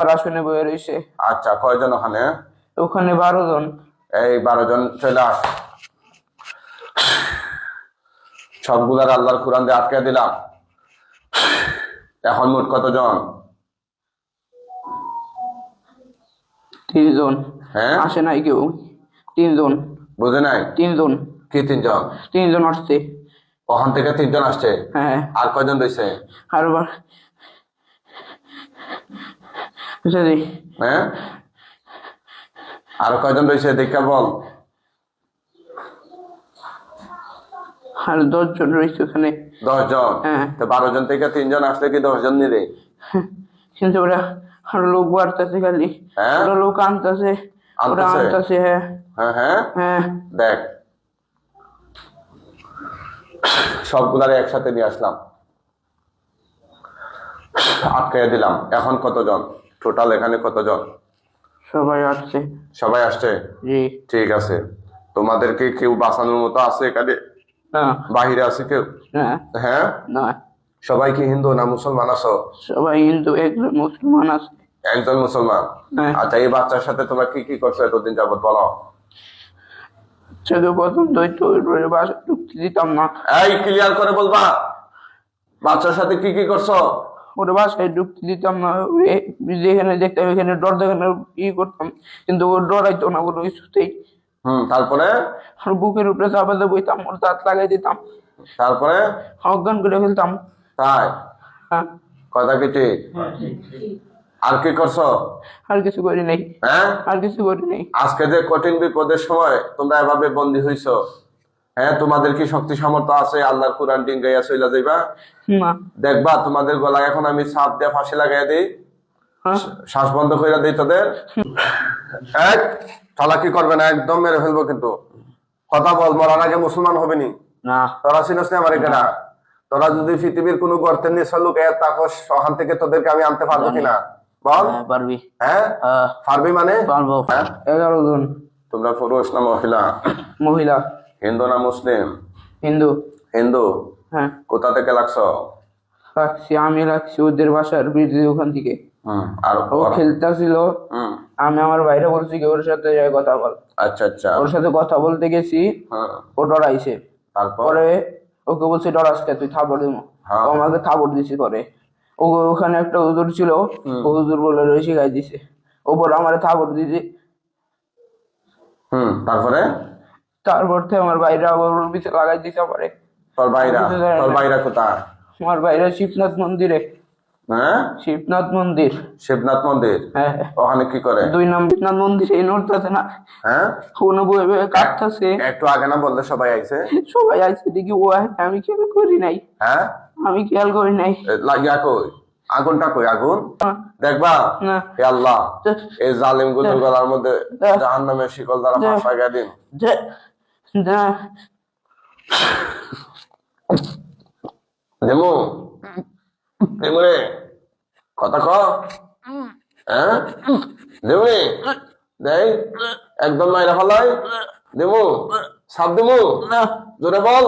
আসনে বয়ে রয়েছে। আচ্ছা, কয়জন ওখানে? ওখানে 12 জন। এই 12 জন চলে আস। সবগুলার আল্লাহর কোরআন দিয়ে আটকে দিলাম। এখন মোট কতজন? 3 জন। হ্যাঁ, আসে নাই কেউ। 3 জন। বুঝে নাই? 3 জন। কি 3 জন? 3 জন আসছে। ওখান থেকে 3 জন আসছে। হ্যাঁ। আর কয়জন রয়েছে? আর হ্যাঁ, আরো কয়জন রয়েছে দেখা বল। আর 10 জন রয়েছে ওখানে। 10 জন। হ্যাঁ। তো 12 জন থেকে 3 জন আসলে কি 10 জন নিবে? কিন্তু ওরা আরো লোক বাড়তেছে খালি। হ্যাঁ, ওরা লোক আনতেছে। ওরা আনতেছে। হ্যাঁ হ্যাঁ হ্যাঁ হ্যাঁ। দেখ, সবগুলারে একসাথে নিয়ে আসলাম, আটকে দিলাম। এখন কতজন টোটাল? এখানে কতজন? সবাই আসছে। সবাই আসছে? জি। ঠিক আছে। তোমাদেরকে কেউ বাঁচানোর মতো আছে এখানে? না। বাহিরে আছে কেউ? না। হ্যাঁ, না। সবাই কি হিন্দু না মুসলমান আছো? সবাই হিন্দু, একজন মুসলমান আছে। একজন মুসলমান। হ্যাঁ। আচ্ছা, এই বাচ্চার সাথে তোমরা কি কি করছো এতদিন যাবত বলো। প্রথম দৈত্য বাসায় ঢুকতে দিতাম না। এই ক্লিয়ার করে বলবা, বাচ্চার সাথে কি কি করছো? ওর বাসায় ঢুকতে দিতাম না। যেখানে দেখতাম ওইখানে ডর দেখানো করতাম, কিন্তু ও ডরাইতো না কোনো কিছুতেই। তারপরে? আর বুকের উপরে চাপাতে বইতাম, ওর দাঁত লাগাই দিতাম, তারপরে অজ্ঞান করে ফেলতাম। তাই? হ্যাঁ। কথা কি ঠিক? আর কি করছো? আর কিছু করি নাই। হ্যাঁ, আর কিছু করি নাই। আজকে যে কঠিন বিপদের সময় তোমরা এভাবে বন্দী হইছো, হ্যাঁ, তোমাদের কি শক্তি সামর্থ্য আছে আল্লাহর কোরআন টিঙ্গাইয়া চইলা যাইবা? না। দেখবা তোমাদের গলায় এখন আমি ছাপ দিয়ে ফাঁসি লাগাই দিই, শ্বাস বন্ধ করে দিই তোদের। এক চালাকি করবে না, একদম মেরে ফেলবো কিন্তু। কথা বল, মরার আগে মুসলমান হবে নি? না। তোরা চিনিস না আমার এখানে? তোরা যদি পৃথিবীর কোন গর্তের নিচে লুকে তাকস, ওখান থেকে তোদেরকে আমি আনতে পারবো কিনা বল? পারবি। হ্যাঁ, পারবি মানে? পারবো। 11 জন। তোমরা পুরুষ না মহিলা? মহিলা। হিন্দু না মুসলিম? হিন্দু। হিন্দু। হ্যাঁ। কোথা থেকে লাগছো? আমি লাগছি ওদের বাসার ব্রিজে, ওখান থেকে। আর ও খেলতেছিল, আমি আমার বাইরে বলছি কি ওর সাথে কথা বল। আচ্ছা আচ্ছা। ওর সাথে কথা বলতে গেছি, ও ডরাইছে। তারপরে ওকে বলছি ডরাসকে, তুই থাপড় দিব। ও আমাকে থাপড় দিছি। পরে ওখানে একটা হুজুর ছিল, ও হুজুর বলে শিখাই দিছে। ওপর আমার থাপড় দিছে। তারপর থেকে আমার বাইরে আবার ওর পিছে লাগাই দিছে। পরে তোর বাইরা কোথায়? আমার বাইরে শিবনাথ মন্দিরে। হ্যাঁ, শিবনাথ মন্দির। শিবনাথ মন্দির? হ্যাঁ। ওখানে কি করে? 2 নম্বর শিবনাথ মন্দির, এই নড়তেছে না। হ্যাঁ, কোনো বই কাটতেছে। একটু আগে না বললে সবাই আইছে? সবাই আইছে দেখি, ও আমি খেয়াল করি নাই। হ্যাঁ, আমি খেয়াল করি নাই। লাগিয়া কই আগুনটা? কই আগুন? দেখবা না। হে আল্লাহ, এই জালিম গুলোর গলার মধ্যে জাহান্নামের শিকল দ্বারা ফাঁস লাগাই দিন। দেমু দেমু রে, কথা ক। হ্যাঁ, দেমু রে, দেই একদম মাইরা ফেলাই দেমু, সাপ দেমু, জোরে বল।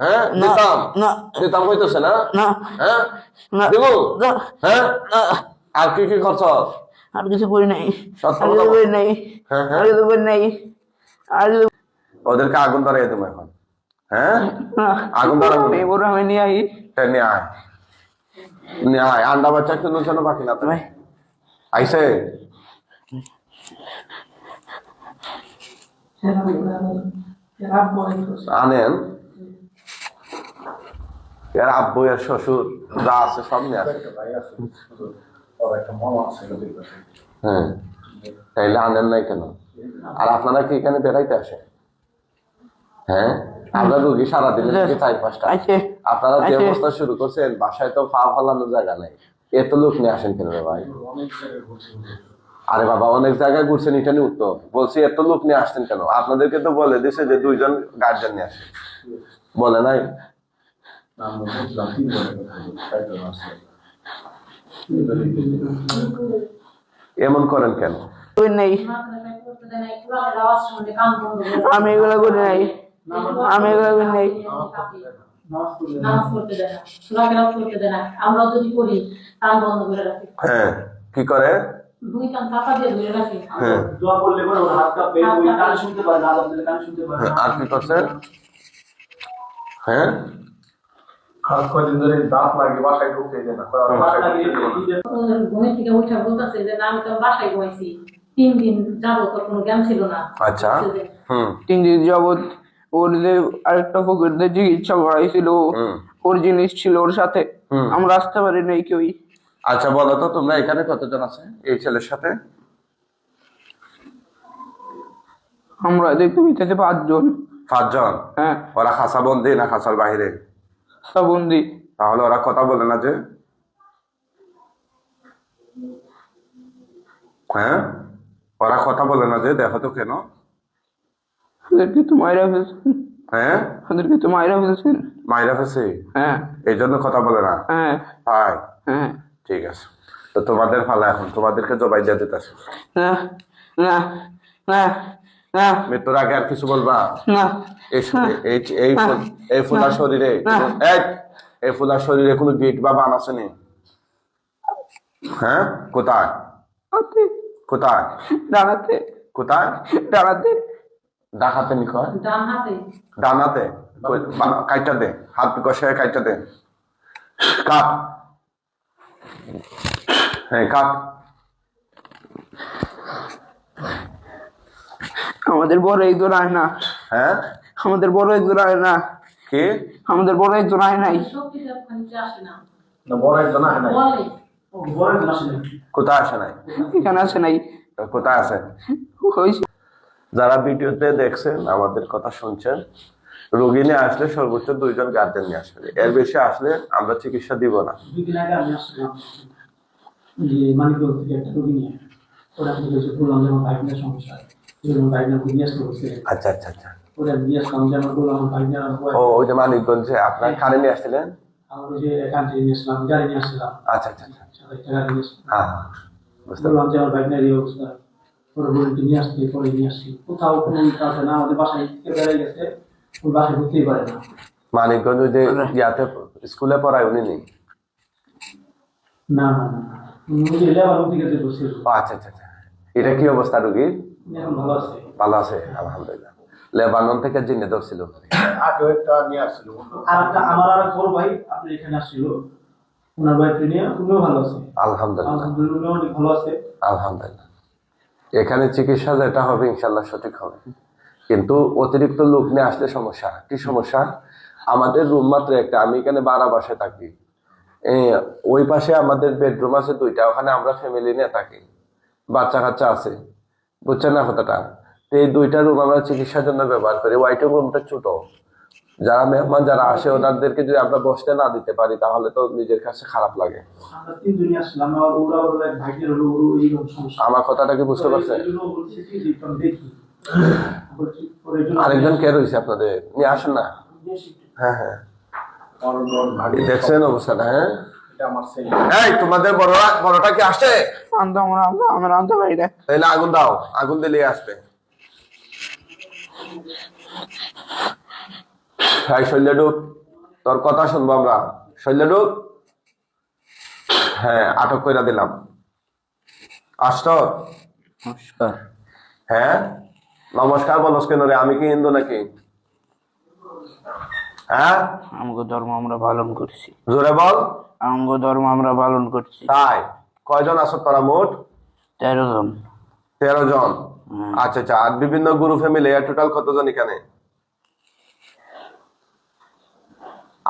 হ্যাঁ, দিতাম দিতাম কইতেছে না? হ্যাঁ, দেমু। হ্যাঁ, আর কি কি করছ? আর কিছু করি নাই। ওদেরকে আগুন ধরাই দেবো এখন। হ্যাঁ, আগুন ধরাবো। আমি নিয়ে আই। নিয়ে আয়, নিয়ে আয়। আন্ডা বাচ্চা কিন্তু যেন বাকি না তুমি আইসে। আনেন এর আব্বু এর শ্বশুর যা আছে সব নিয়ে আসে। হ্যাঁ, তাইলে আনেন নাই কেন? আর আপনারা কি এখানে বেড়াইতে আসেন? হ্যাঁ, আমরা রুগী সারাদিন 4-5টা। আপনারা যে অবস্থা শুরু করছেন, বাসায় তো পা ফালানোর জায়গা নেই, এত লোক নিয়ে আসেন কেন ভাই? আরে বাবা, অনেক জায়গায় ঘুরছেন, এটা নিয়ে উত্তর বলছি, এত লোক নিয়ে আসছেন কেন? আপনাদেরকে তো বলে দিছে যে 2 জন গার্জেন নিয়ে আসেন, বলে নাই? এমন করেন কেন? আমি এগুলো করি নাই। আমি এগুলো করি নাই। হ্যাঁ, কি করে? দুই কান চাপা দিয়ে ধরে রাখি। হ্যাঁ দোয়া করলে পরে ওর হাত কাঁপে, ওই কানে শুনতে পারে না, আজান দিলে কানে শুনতে পারে হ্যাঁ, না। আর কি করছে? হ্যাঁ খাস কয়েকদিন ধরে দাঁত লাগে, বাসায় ঢুকতে দেয় না, বাসায় ঢুকতে দেয় না। ওদের ঘুমে থেকে উঠে বলতেছে যে না আমি তো বাসায় ঘুমাইছি 3 দিন যাবো, তো কোনো জ্ঞান ছিল না। আচ্ছা বলছে যে, হুম 3 দিন যাবত ওর যে আরেকটা ফকিরদের চিকিৎসা করাইছিল, হুম ওর জিনিস ছিল ওর সাথে, হুম। আমরা আসতে পারি নাই কেউই। আচ্ছা বলো তো তোমরা এখানে কতজন আছে এই ছেলের সাথে? আমরা দেখতে পেতেছি 5 জন। 5 জন। হ্যাঁ, ওরা খাসা বন্দি না খাসার বাহিরে? সাবন্দি। তাহলে ওরা কথা বলে না যে? হ্যাঁ ওরা কথা বলে না যে? দেখো তো কেন? ওদেরকে তো মাইরা ফেলছেন। হ্যাঁ ওদেরকে তো মাইরা ফেলছেন। মাইরা ফেসে হ্যাঁ এই জন্য কথা বলে না? হ্যাঁ হাই হ্যাঁ। ঠিক আছে, তো তোমাদের ফালা, এখন তোমাদেরকে জবাই দিয়ে দিতেছে। না না না না মৃত্যুর আগে আর কিছু বলবা? না এই ফুলার শরীরে এই ফুলার শরীরে কোনো গিট বা বান আছে নি? হ্যাঁ কোথায় হাতে, কোথায় ডানাতে, কোথায়? ডানাতে। ডাকাতে নি কয়? ডান হাতে ডানাতে? কাইটা দে, হাত কষে কাইটা দে, কাট, হ্যাঁ কাট। আমাদের বড় একজন আয় না, হ্যাঁ আমাদের বড় একজন আয় না, কি? আমাদের বড় একজন আয় নাই। শক্তিতে খানিকটা আসে না, না, বড় একজন আহে নাই। বলে ও বড় একজন আসে না। কোথায় আসে নাই? এখানে আসে নাই। কোথায় আছে? হয়েছে। যারা ভিডিওতে দেখছেন, আমাদের কথা শুনছেন, রোগী নিয়ে আসলে সর্বোচ্চ 2 জন গার্জেন নিয়ে আসবে, এর বেশি আসলে আমরা চিকিৎসা দিব না। 2 দিন আগে আমি আসলাম যে মানিকগঞ্জ থেকে একটা রোগী নিয়ে, ওরা থেকে এসে বললাম যে আমার পাইপের সমস্যা, যেমন পাইপের নিয়ে আসতে হচ্ছে, আচ্ছা আচ্ছা আচ্ছা। ওরা নিয়ে আসলাম যে আমার বললাম আমার পাইপের ওই যে মানিকগঞ্জে আপনার কানে নিয়ে আসছিলেন? আমার ওই যে কান্ট্রি নিয়ে আসলাম, গাড়ি নিয়ে আসছিলাম, আচ্ছা আচ্ছা আচ্ছা। 27 টাকা নিয়ে আসলাম। হ্যাঁ হ্যাঁ, বুঝতে বললাম যে আমার পাইপের এই অবস্থা, ওরা বলতে নিয়ে আসতে, পরে নিয়ে আসছি, কোথাও কোনো আছে না, আমাদের বাসায় থেকে বেড়ে গেছে, ওই বাসায় ঢুকতেই পারে না। মানিকগঞ্জ ওই যে ইয়াতে স্কুলে পড়ায় উনি নেই? না না না না, ওই যে লেবার থেকে যে বসে, ও আচ্ছা আচ্ছা আচ্ছা। এটা কি অবস্থা রোগীর? এখন ভালো আছে। ভালো আছে আলহামদুলিল্লাহ। লেবানন থেকে জিনে ধরছিল। আগেও একটা নিয়ে আসছিল। আর একটা আমার আর এক বড় ভাই আপনি এখানে আসছিল, ওনার ওয়াইফকে নিয়ে, উনিও ভালো আছে আলহামদুলিল্লাহ আলহামদুলিল্লাহ, উনিও অনেক ভালো আছে। আলহামদুলিল্লাহ। এখানে চিকিৎসা যেটা হবে ইনশাল্লাহ সঠিক হবে, কিন্তু অতিরিক্ত লোক নিয়ে আসলে সমস্যা। কি সমস্যা? আমাদের রুম মাত্র একটা, আমি এখানে 12 বাসায় থাকি, ওই পাশে আমাদের বেডরুম আছে 2টা, ওখানে আমরা ফ্যামিলি নিয়ে থাকি, বাচ্চা কাচ্চা আছে, বুঝছেন না কথাটা? তো এই 2টা রুম আমরা চিকিৎসার জন্য ব্যবহার করি। ওয়াইটিং রুমটা ছোট, যারা মেহমান যারা আসে ওনাদেরকে যদি আমরা বসতে না দিতে পারি তাহলে তো নিজের কাছে খারাপ লাগে। আমরা 3 জনই আসলাম, আর ওরা ওরা এক ভাইদের হলো ওর এইরকম সমস্যা। আমার কথাটা কি বুঝতে পারছেন? এই জন্য বলছি কি যে একটু আমি দেখি, বলছি ওর এই জন্য আরেকজন কে রয়েছে আপনাদের? নিয়ে আসেন না। হ্যাঁ হ্যাঁ, দেখছেন অবস্থাটা? হ্যাঁ, এটা আমার ছেলে। এই তোমাদের বড়টা কি আসছে? আমরা আনতে পারি না। তাহলে আগুন দাও, আগুন দিলে আসবে। হ্যাঁ শৈল্য ডুব, তোর কথা শুনবো আমরা। শৈল্য ডুব, হ্যাঁ আটক করে দিলাম। আসছ? নমস্কার। হ্যাঁ নমস্কার বলস কেন রে? আমি কি হিন্দু নাকি? হ্যাঁ আমাকে ধর্ম আমরা পালন করছি। জোরে বল। আমাকে ধর্ম আমরা পালন করছি। তাই কয়জন আছো তোরা মোট? 13 জন। 13 জন। আচ্ছা আচ্ছা, আর বিভিন্ন গুরু ফ্যামিলি, টোটাল কতজন এখানে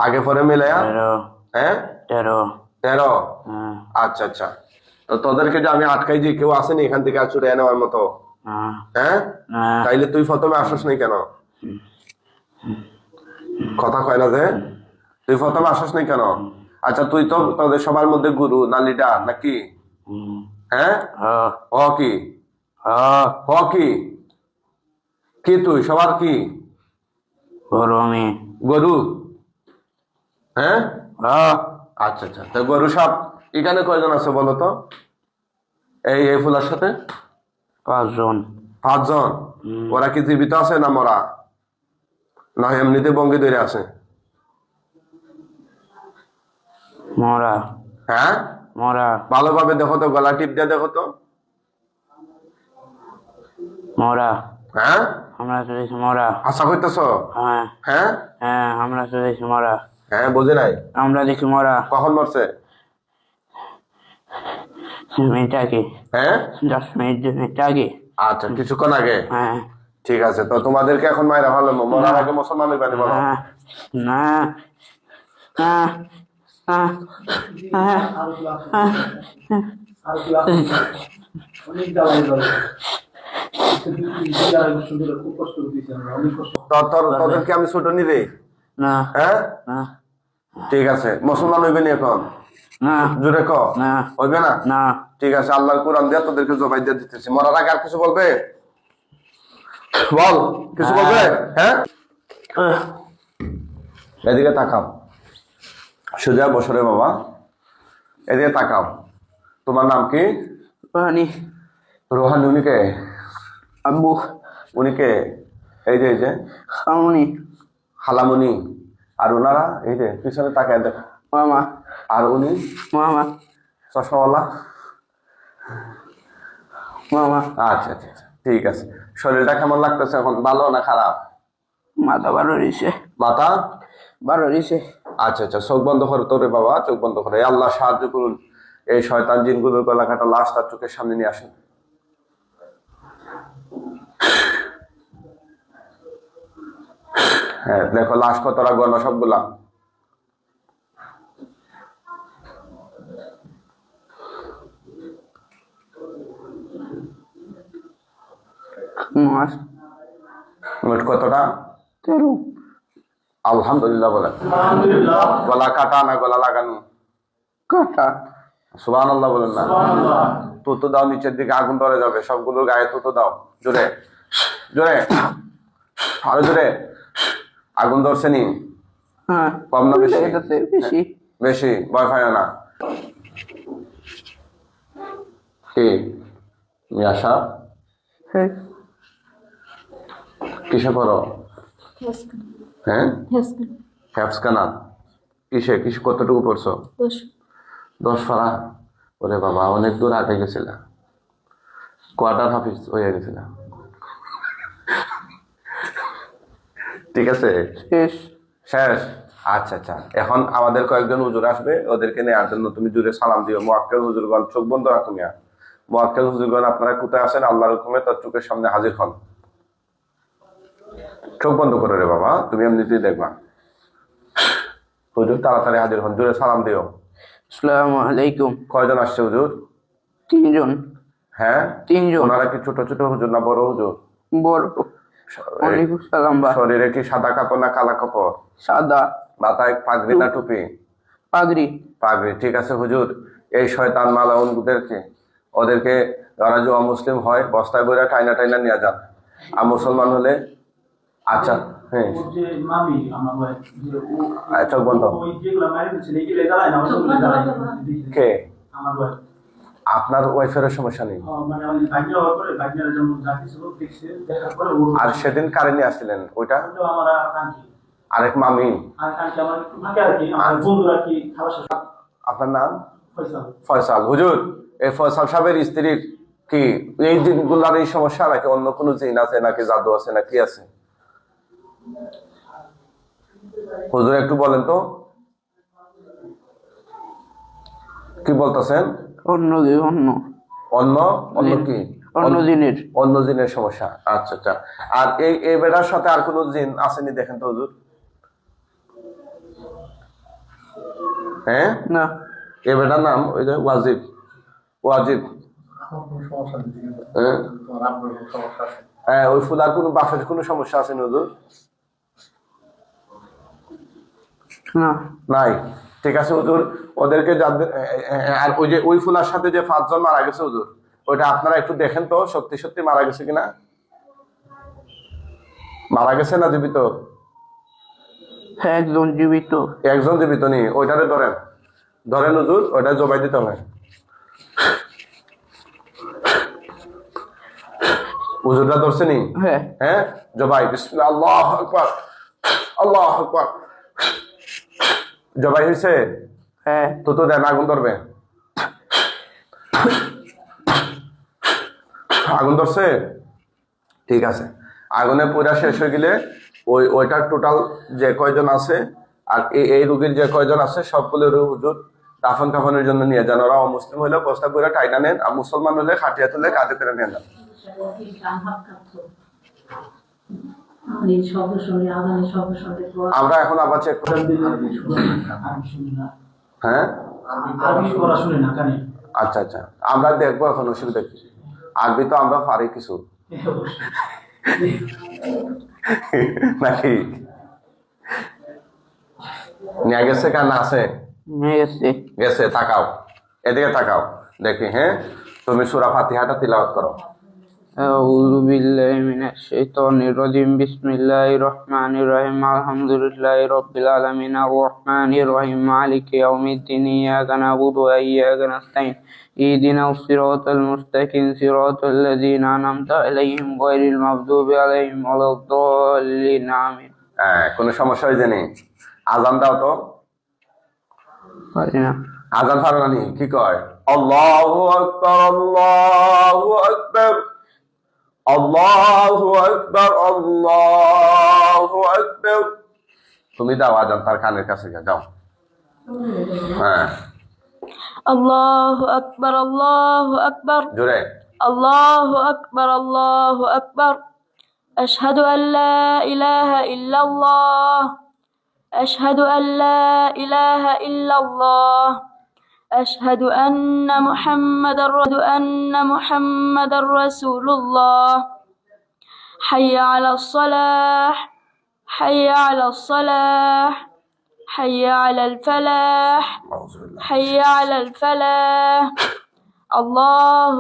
আগে পরে মিলে? 13। হ্যাঁ 13। হ্যাঁ আচ্ছা আচ্ছা, তো তোদেরকে যে আমি আটকাই যে কেউ আসেনি এখান থেকে আর ছুটে নেওয়ার মতো? হ্যাঁ হ্যাঁ, হ্যাঁ। তাইলে তুই প্রথমে আসস নাই কেন? কথা কয় না যে? তুই প্রথমে আসস নাই কেন? আচ্ছা তুই তো তোদের সবার মধ্যে গুরু না লিডার নাকি? হ্যাঁ হ কি? হ কি? কি তুই সবার কি? গরু আমি। গরু? হ্যাঁ আচ্ছা আচ্ছা, তো গরু সব এখানে কয়জন আছে বলো তো এই ফুলার সাথে? 5 জন। 5 জন। ওরা কি জীবিত আছে না মরা, না এমনিতে বঙ্গি ধরে আছে? মরা। হ্যাঁ মরা। ভালোভাবে দেখো তো, গলা টিপ দিয়ে দেখো তো। মরা হ্যাঁ আমরা চলেছি মরা আশা করতেছ? হ্যাঁ হ্যাঁ হ্যাঁ আমরা চলেছি মরা হ্যাঁ বুঝে নাই। আমরা দেখি মরা কখন মরছে? মিনিট আগে হ্যাঁ 10 মিনিট আগে আচ্ছা কিছুক্ষণ আগে। হ্যাঁ ঠিক আছে, তো তোমাদেরকে এখন মায়েরা ভালো মরার আগে মুসলমান হইবানি বলো। না না না না আর কি অনেক দালাই দলে খুব কষ্ট দিয়েছে আমরা, অনেক কষ্ট। তোদেরকে আমি ছোট নি রে? না হ্যাঁ না ঠিক আছে, মুসলমান হইবেনি এখন? না জোরে ক। না হইবে না? না ঠিক আছে, আল্লাহর কোরআন দিয়ে তোদেরকে জবাই দিয়ে দিতেছি। মরার আগে আর কিছু বলবে? বল, কিছু বলবে? হ্যাঁ এদিকে তাকাও, সোজা বসরে বাবা, এদিকে তাকাও। তোমার নাম কি? পানি রোহানি। উনি কে? আব্বু উনি কে? এই যে খামনি খালামুনি। আর ওনারা এই যে পিছনে তাকায় দেখ। মামা আর উনি মামা চশমাওয়ালা? মামা আচ্ছা আচ্ছা আচ্ছা, ঠিক আছে। শরীরটা কেমন লাগতেছে এখন, ভালো না খারাপ? মাথা বারো দিছে মাথা বারো দিছে আচ্ছা আচ্ছা, চোখ বন্ধ করো তোরে বাবা, চোখ বন্ধ করে। আল্লাহ সাহায্য করুন, এই শয়তান জিনগুলোর গলা কাটা লাশ তার চোখের সামনে নিয়ে আসেন। হ্যাঁ দেখো লাশ কতটা গণ সবগুলা। মাস মোট কতটা? 13 আলহামদুলিল্লাহ বলে। আলহামদুলিল্লাহ। গলা কাটা না গলা লাগানো? কাটা সুবহানাল্লাহ বলেন না? সুবহানাল্লাহ। তুতো দাও, নিচের দিকে আগুন ধরে যাবে, সবগুলোর গায়ে তুতো দাও। জোরে জোরে, আরো জোরে। আগুন ধরছে নি? হ্যাঁ কম না বেশি? এটাতে বেশি বেশি, ভয় পায় না? কি মিয়াশা, হ্যাঁ কিসে পড়ো? হ্যাঁ হ্যাপসকানা। কিসে কতটুকু পড়ছো? 10 পারা। ওরে বাবা, অনেক দূর আগে গেছিল, কোয়ার্টার হাফিজ হয়ে গেছিল। ঠিক আছে, শেষ শেষ। আচ্ছা আচ্ছা, এখন আমাদের কয়েকজন হুজুর আসবে, ওদেরকে নেওয়ার জন্য তুমি দূরে সালাম দিও। মুআক্কেল হুজুরগণ, চোখ বন্ধ রাখো মিয়া। মুআক্কেল হুজুরগণ আপনারা কোথায় আছেন? আল্লাহর হুকুমে তার চোখের সামনে হাজির হন। চোখ বন্ধ করে রে বাবা, তুমি এমনিতেই দেখবা। হুজুর তাড়াতাড়ি হাজির হন, জোরে সালাম দিও। আসসালামু আলাইকুম। কয়জন আসছে হুজুর? 3 জন। হ্যাঁ 3 জন। ওনারা কি ছোট ছোট হুজুর না বড় হুজুর? বড়। ওয়ালাইকুম সালাম। শরীরে কি সাদা কাপড় না কালা কাপড়? সাদা। মাথায় পাগড়ি না টুপি? পাগড়ি। পাগড়ি। ঠিক আছে হুজুর, এই শয়তান মালাউনদেরকে, ওদেরকে যারা যে অমুসলিম হয় বস্তায় বইরা টাইনা টাইনা নিয়ে যান। আর মুসলমান হলে আচ্ছা। হ্যাঁ ওর যে মামি আমার ওয়াইফ, যে ও চোখ বন্ধ। ওই যেগুলা মারি দিচ্ছে এগুলো জ্বালায় না, ওগুলো জ্বালায় না। কে? আমার ওয়াইফ। আপনার ওয়াইফের সমস্যা নেই? মানে আমি ভাগ্য হওয়ার পরে ভাগ্যের যেমন যা কিছু দেখছে, দেখার পরে ও আর সেদিন কারে নিয়ে আসছিলেন ওইটা? আমার কাঙ্ক্ষী আরেক মামি? আর কাঙ্ক্ষী আমার একটু থাকে আর কি, আমার বন্ধুরা কি খাবার সাথে। আপনার নাম? ফয়সাল। ফয়সাল। হুজুর এই ফয়সাল সাহেবের স্ত্রীর কি এই জিনগুলার এই সমস্যা, নাকি অন্য কোনো জিন আছে, নাকি জাদু আছে, না কি আছে? হুজুর একটু বলেন তো, কি বলতেছেন? অন্য অন্য অন্য কি? অন্য জিনের। অন্য জিনের সমস্যা। আচ্ছা আচ্ছা। আর এই বেড়ার সাথে আর কোন জিন আসেনি দেখেন তো হুজুর? হ্যাঁ না এই বেটার নাম ওই যে ওয়াজিব। ওয়াজিব। আমার কোনো সমস্যা নেই, হ্যাঁ তোমার আব্বুর কোনো সমস্যা আছে? হ্যাঁ, ওই ফুলার কোনো বাপের কোনো সমস্যা আছে না হুজুর? না নাই। ঠিক আছে হুজুর, ওদেরকে যাদের আর ওই যে ওই ফুলার সাথে যে 5 জন মারা গেছে হুজুর, ওইটা আপনারা একটু দেখেন তো সত্যি সত্যি মারা গেছে কিনা। মারা গেছে না জীবিত? হ্যাঁ একজন জীবিত। একজন জীবিত নেই, ওইটারে ধরেন। ধরেন হুজুর, ওইটা জবাই দিতে হবে। হুজুরটা ধরছে নি? হ্যাঁ হ্যাঁ জবাই। বিসমিল্লাহ, আল্লাহু আকবার, আল্লাহু আকবার। জবাই হয়েছে? হ্যাঁ তো দেন, আগুন ধরবে। আগুন ধরছে? ঠিক আছে, আগুনে পুরা শেষ হয়ে গেলে ওইটার টোটাল যে কয়জন আছে আর এই রোগীর যে কয়জন আছে সবগুলো হুজুর দাফন কাফনের জন্য নিয়ে যান। ওরা অমুসলিম হলে বস্তা করে টাইনা নেন, আর মুসলমান হলে খাটিয়া তুলে কাঁধে করে নিয়ে যান। আমরা এখন আবার চেক করি। হ্যাঁ, আরবি পড়া শুনে না কানে। আচ্ছা আচ্ছা, আমরা দেখবো এখন, অসুবিধা কি? আরবি তো আমরা পারি কিছু নাকি? নিয়ে গেছে কার না আছে? গেছে, তাকাও এদিকে তাকাও দেখি। হ্যাঁ, তুমি সূরা ফাতিহাটা তিলাওয়াত করো। أعوذ بالله من الشيطان الرجيم بسم الله الرحمن الرحيم الحمد لله رب العالمين الرحمن الرحيم مالك يوم الدين إياك نعبد وإياك نستعين اهدنا الصراط المستقيم صراط الذين أنعمت عليهم غير المغضوب عليهم ولا الضالين آمين। কোনো সমস্যা হয়েছে নি? আজান দাও তো। পারি না। আজান পারো না নি? কি কয়? আল্লাহু আকবার আল্লাহু আকবার আল্লাহু আকবার আল্লাহু আকবার। তুমি দাও আজান তার কানের কাছে যাও। হ্যাঁ, আল্লাহু আকবার আল্লাহু আকবার জোরে। আল্লাহু আকবার আল্লাহু আকবার আশহাদু আল্লা ইলাহা ইল্লাল্লাহ আশহাদু আল্লা ইলাহা ইল্লাল্লাহ আশহাদু আন্না মুহাম্মাদার রাসূলুল্লাহ হাইয়া আলাস সালাহ হাইয়া আলাস সালাহ হাইয়া আলাল ফালাহ حي على الفلاح الله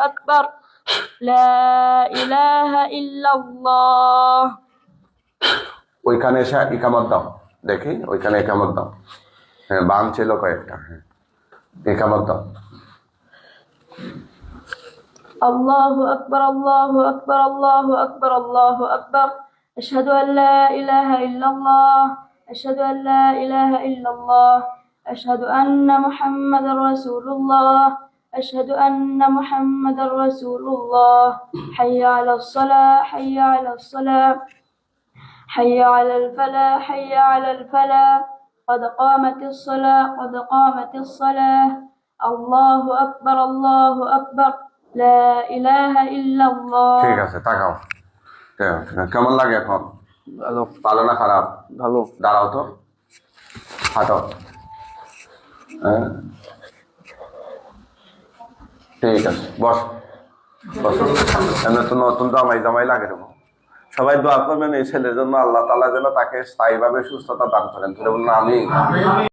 أكبر لا إله إلا الله। ওইখানে এসে ইকামত দাও, দেখি ওইখানে ইকামত দাও। হ্যাঁ, বাম ছিল কয়েকটা। হ্যাঁ, ইকামত দাও। الله أكبر الله أكبر الله أكبر الله أكبر أشهد أن لا إله إلا الله أشهد أن لا إله إلا الله أشهد أن محمدا رسول الله أشهد أن محمدا رسول الله حي على الصلاة حي على الصلاة حي على الفلاح حي على الفلاح قد قامت الصلاة قد قامت الصلاة الله أكبر لا إله إلا الله। ঠিক আছে, তাকাও। কেমন লাগে এখন? ভালো। ভালো না খারাপ? ভালো। দাঁড়াও তো, হাঁটো। হ্যাঁ, ঠিক আছে, বস বস। এমনি তো নতুন জামাই লাগে দেবো। সবাই দোয়া করবেন এই ছেলের জন্য, আল্লাহ তাআলা যেন তাকে স্থায়ীভাবে সুস্থতা দান করেন। বলুন আমি।